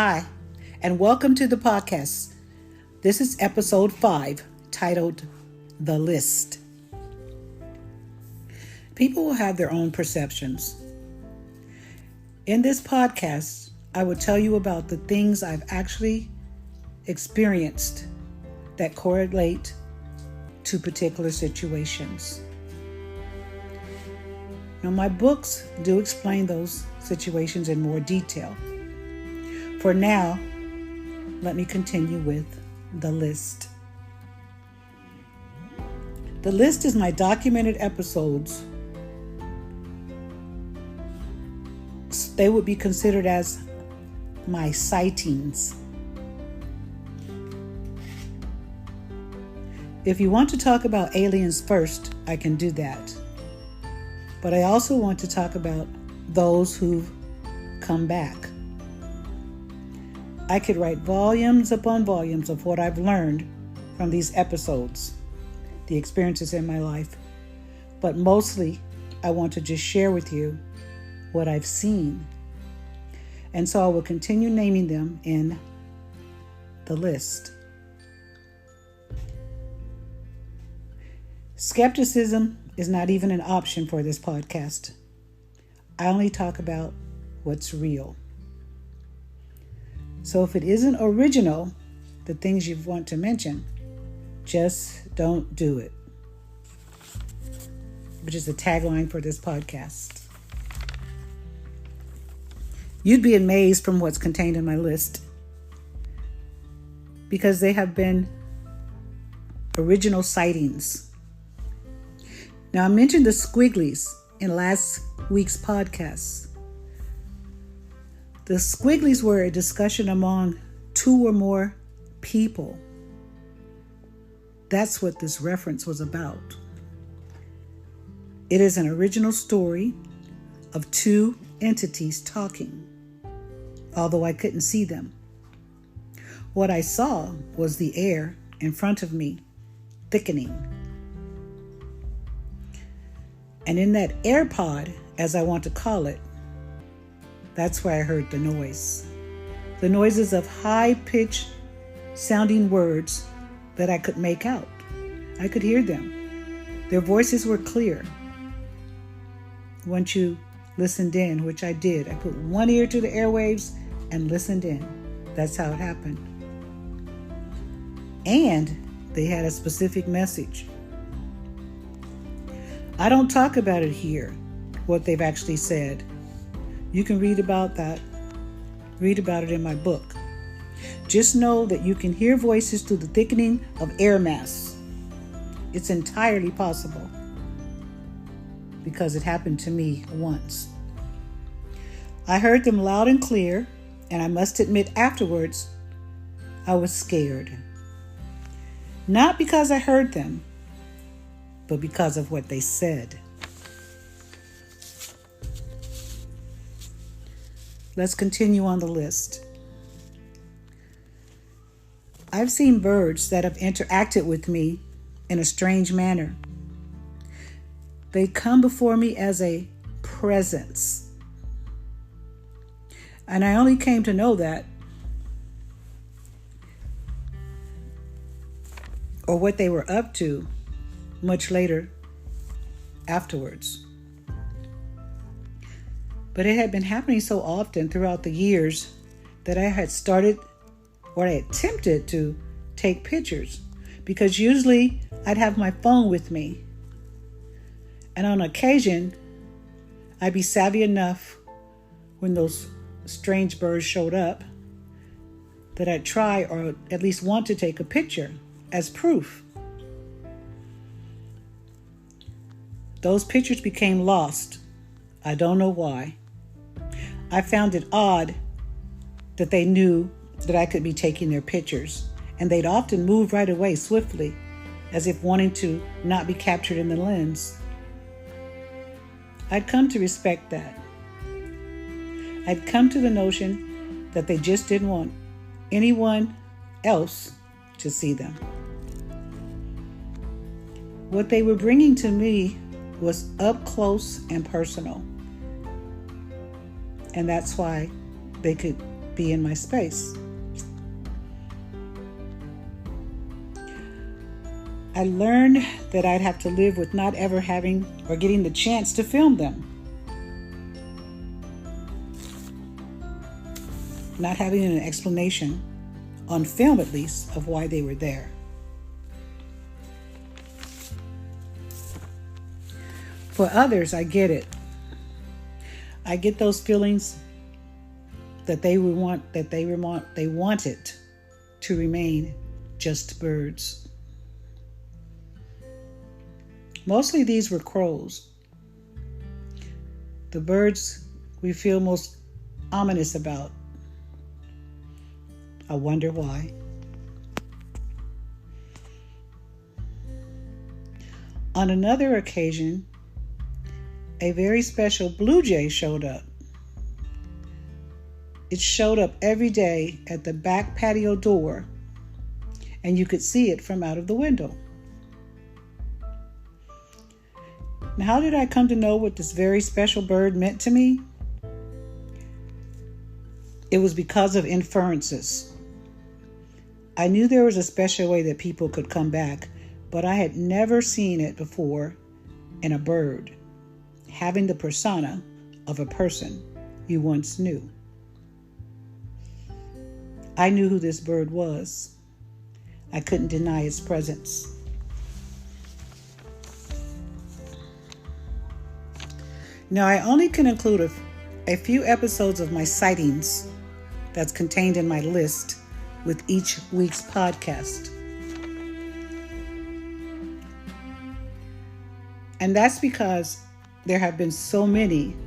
Hi, and welcome to the podcast. This is episode 5, titled The List. People will have their own perceptions. In this podcast, I will tell you about the things I've actually experienced that correlate to particular situations. Now, my books do explain those situations in more detail. For now, let me continue with the list. The list is my documented episodes. They would be considered as my sightings. If you want to talk about aliens first, I can do that. But I also want to talk about those who've come back. I could write volumes upon volumes of what I've learned from these episodes, the experiences in my life. But mostly, I want to just share with you what I've seen. And so I will continue naming them in the list. Skepticism is not even an option for this podcast. I only talk about what's real. So if it isn't original, the things you want to mention, just don't do it. Which is the tagline for this podcast. You'd be amazed from what's contained in my list, because they have been original sightings. Now, I mentioned the squigglies in last week's podcast. The squigglies were a discussion among 2 or more people. That's what this reference was about. It is an original story of 2 entities talking, although I couldn't see them. What I saw was the air in front of me thickening. And in that air pod, as I want to call it, that's where I heard the noise. The noises of high-pitched sounding words that I could make out. I could hear them. Their voices were clear. Once you listened in, which I did, I put one ear to the airwaves and listened in. That's how it happened. And they had a specific message. I don't talk about it here, what they've actually said. You can read about that. Read about it in my book. Just know that you can hear voices through the thickening of air mass. It's entirely possible, because it happened to me once. I heard them loud and clear, and I must admit afterwards, I was scared. Not because I heard them, but because of what they said. Let's continue on the list. I've seen birds that have interacted with me in a strange manner. They come before me as a presence. And I only came to know that, or what they were up to, much later afterwards. But it had been happening so often throughout the years that I had started, or I attempted to take pictures, because usually I'd have my phone with me. And on occasion, I'd be savvy enough when those strange birds showed up that I'd try, or at least want to take a picture as proof. Those pictures became lost. I don't know why. I found it odd that they knew that I could be taking their pictures, and they'd often move right away swiftly, as if wanting to not be captured in the lens. I'd come to respect that. I'd come to the notion that they just didn't want anyone else to see them. What they were bringing to me was up close and personal. And that's why they could be in my space. I learned that I'd have to live with not ever having or getting the chance to film them. Not having an explanation, on film at least, of why they were there. For others, I get it. I get those feelings that they wanted to remain just birds. Mostly these were crows. The birds we feel most ominous about. I wonder why. On another occasion, a very special blue jay showed up. It showed up every day at the back patio door, and you could see it from out of the window. Now, how did I come to know what this very special bird meant to me? It was because of inferences. I knew there was a special way that people could come back, but I had never seen it before in a bird, having the persona of a person you once knew. I knew who this bird was. I couldn't deny its presence. Now, I only can include a few episodes of my sightings that's contained in my list with each week's podcast. And that's because there have been so many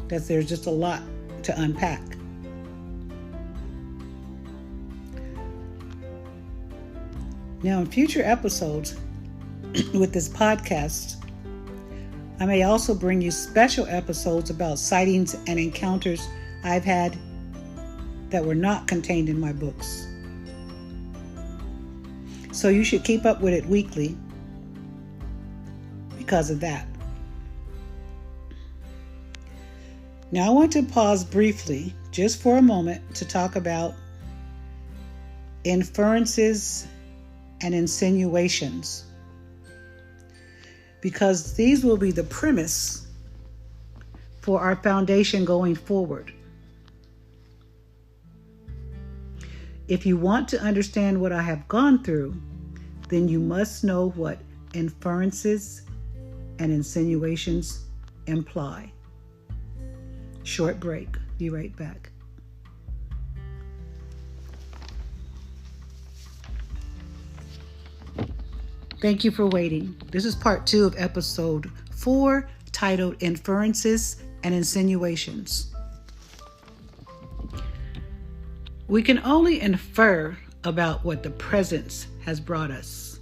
that there's just a lot to unpack. Now, in future episodes with this podcast, I may also bring you special episodes about sightings and encounters I've had that were not contained in my books. So you should keep up with it weekly because of that. Now I want to pause briefly, just for a moment, to talk about inferences and insinuations, because these will be the premise for our foundation going forward. If you want to understand what I have gone through, then you must know what inferences and insinuations imply. Short break. Be right back. Thank you for waiting. This is part 2 of episode 4, titled Inferences and Insinuations. We can only infer about what the presence has brought us.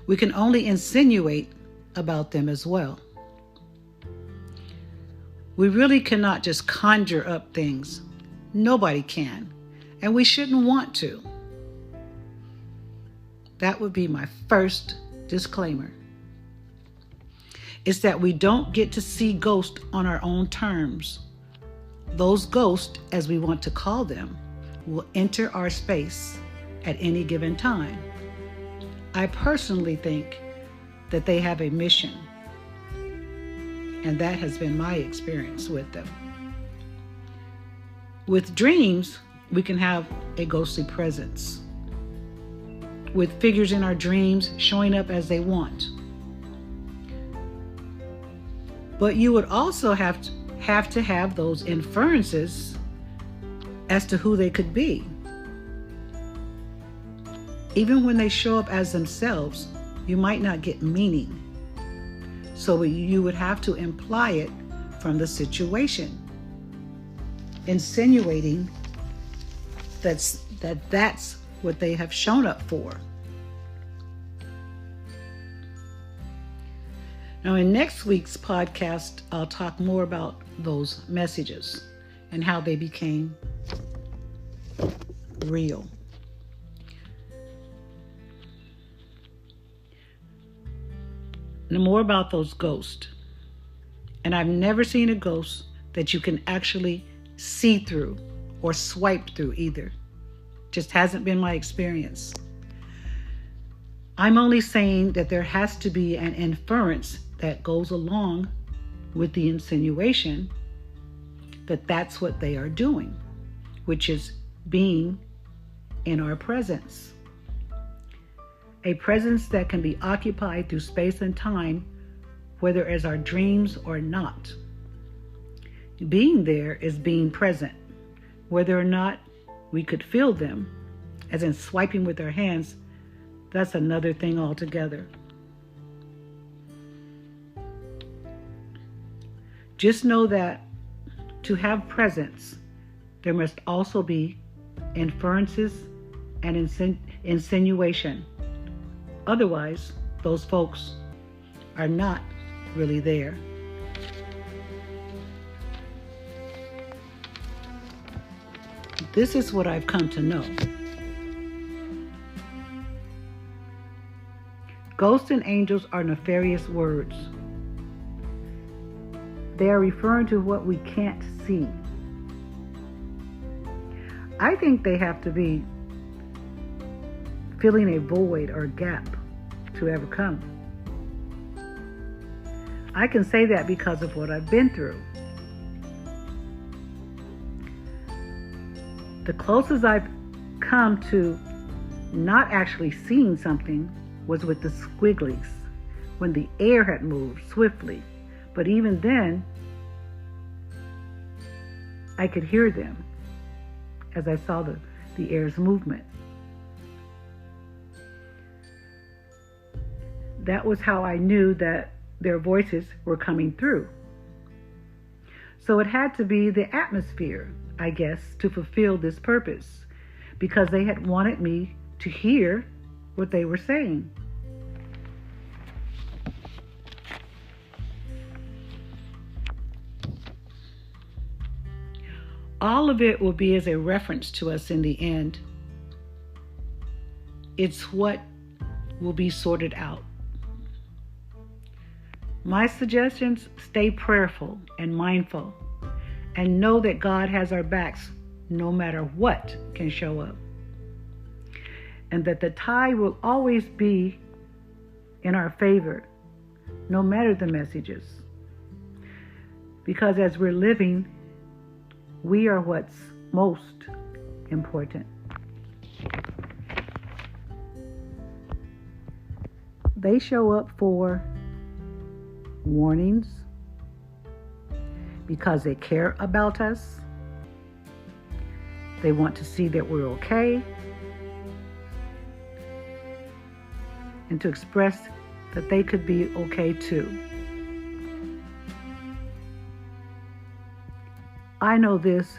We can only insinuate about them as well. We really cannot just conjure up things. Nobody can, and we shouldn't want to. That would be my first disclaimer. It's that we don't get to see ghosts on our own terms. Those ghosts, as we want to call them, will enter our space at any given time. I personally think that they have a mission, and that has been my experience with them. With dreams, we can have a ghostly presence, with figures in our dreams showing up as they want. But you would also have to have those inferences as to who they could be. Even when they show up as themselves, you might not get meaning. So you would have to imply it from the situation, insinuating that's what they have shown up for. Now, in next week's podcast, I'll talk more about those messages and how they became real. And more about those ghosts. And I've never seen a ghost that you can actually see through or swipe through either. Just hasn't been my experience. I'm only saying that there has to be an inference that goes along with the insinuation that that's what they are doing, which is being in our presence. A presence that can be occupied through space and time, whether as our dreams or not. Being there is being present, whether or not we could feel them, as in swiping with our hands. That's another thing altogether. Just know that to have presence, there must also be inferences and insinuation. Otherwise, those folks are not really there. This is what I've come to know. Ghosts and angels are nefarious words. They are referring to what we can't see. I think they have to be filling a void or gap to ever come. I can say that because of what I've been through. The closest I've come to not actually seeing something was with the squigglies, when the air had moved swiftly. But even then, I could hear them as I saw the air's movement. That was how I knew that their voices were coming through. So it had to be the atmosphere, I guess, to fulfill this purpose, because they had wanted me to hear what they were saying. All of it will be as a reference to us in the end. It's what will be sorted out. My suggestions: stay prayerful and mindful, and know that God has our backs no matter what can show up. And that the tide will always be in our favor, no matter the messages. Because as we're living, we are what's most important. They show up for warnings, because they care about us. They want to see that we're okay, and to express that they could be okay too. I know this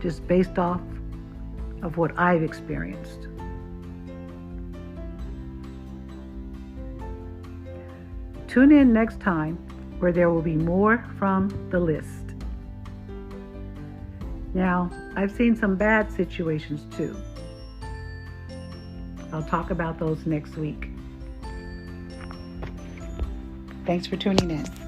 just based off of what I've experienced. Tune in next time, where there will be more from the list. Now, I've seen some bad situations too. I'll talk about those next week. Thanks for tuning in.